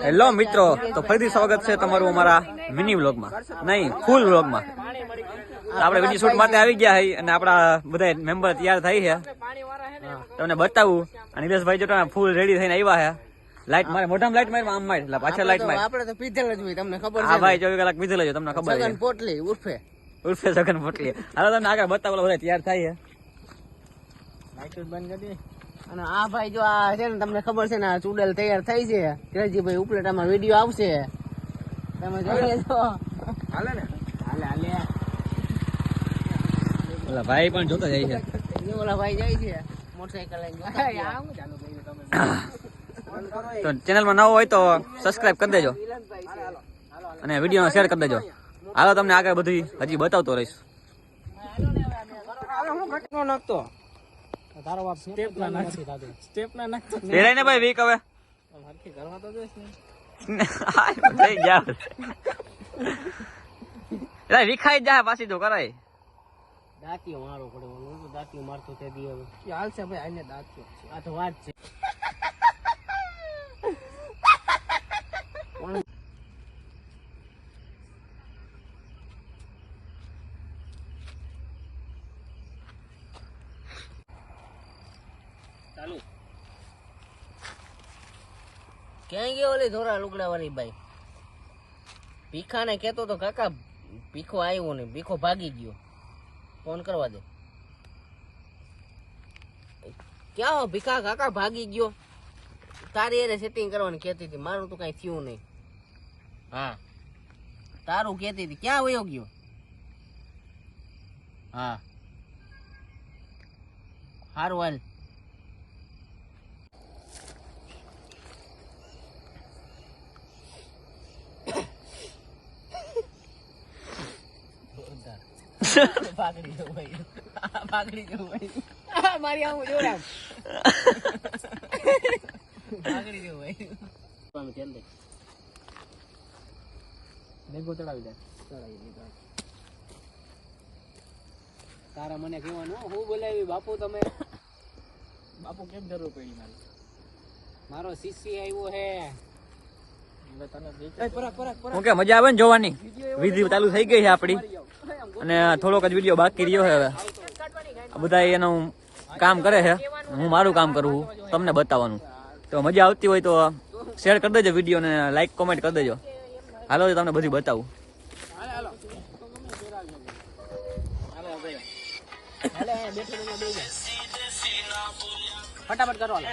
Hello મિત્રો, તો ફરીથી સ્વાગત છે તમારું અમારા મિની વ્લોગમાં, નહીં ફૂલ વ્લોગમાં. આપણે વિડીયો શૂટ માટે આવી ગયા છે અને આપણા બધા મેમ્બર તૈયાર થઈ છે. તમને બતાવું. અને નિલેશભાઈ જો ફૂલ રેડી થઈને આવ્યા છે. લાઈટ મારે મોઢામાં લાઈટ મારી, આમ મારી એટલે પાછળ લાઈટ મારી. આપણે તો પીધેલ જ હોય, તમને ખબર છે. હા ભાઈ, 24 કલાક પીધેલ જ તમને ખબર છે. સગન પોટલી ઉર્ફે સગન પોટલી. હાલો તમને આગળ બતાવો, બધા તૈયાર થાય છે. લાઈટ બંધ કરી દે. અને આ ભાઈ જો આ છે ને, તમને ખબર છે ને, આ ચૂડેલ તૈયાર થઈ છે. ક્રેજીભાઈ ઉપલેટામાં વિડીયો આવશે, તમે જોઈ લેજો. હાલે ને, હાલે ઓલા ભાઈ પણ જોતા જાય છે. ઓલા ભાઈ જાય છે મોટરસાઇકલ લઈને. તો ચેનલમાં નવો હોય તો સબસ્ક્રાઇબ કરી દેજો અને વિડીયો શેર કરી દેજો. હાલો તમને આગળ બધી હજી બતાવતો રહીશ. નાખતો તારો બાપ સ્ટેપ ના નાખતો, સ્ટેપ ના નાખતો. પેરાય ને ભાઈ વીક હવે હરખી કરવા તો દેસ ને. થઈ ગયા એટલે વિખાઈ જાય પાછી તો કરાય. દાંતીઓ મારો પડે, હું તો દાંતીઓ મારતો તે દી. હવે હાલશે ભાઈ, આને દાંતીઓ આ તો વાત છે. ચાલુ ક્યાં ગયો ઓલી ધોરા લુગડા વાળી બાઈ? ભીખાને કેતો તો કાકા ભીખો આવ્યો ને, ભીખો ભાગી ગયો, ફોન કરવા દે. ક્યાં હો ભીખા? કાકા ભાગી ગયો. તારી એને સેટિંગ કરવાની કહેતી હતી, મારું તો કઈ થયું નહીં. હા તારું કહેતી હતી, ક્યાં વયો ગયો? હા હારું હાલ. ભાગડી જવું ભાઈ, ભાગડી જવું ભાઈ, મારી આવું જોડામ. ભાગડી જવું ભાઈ. ચડાવી દે, ચડાવી દીધા. તારા મને કહેવાનું હું બોલાવી બાપુ. તમે બાપુ કેમ જરૂર પડી? મારો શિષ્ય આવ્યો હે. ઓકે, મજા આવે ને જોવાની. વિધિ ચાલુ થઈ ગઈ છે આપડી અને થોડોક જ વિડીયો બાકી રહ્યો છે. હવે બધા એનું કામ કરે છે, હું મારું કામ કરું તમને બતાવવાનું. તો મજા આવતી હોય તો શેર કરી દેજો વિડીયો ને લાઈક કોમેન્ટ કરી દેજો. હાલો તમને બધી બતાવું. ફટાફટ કરો.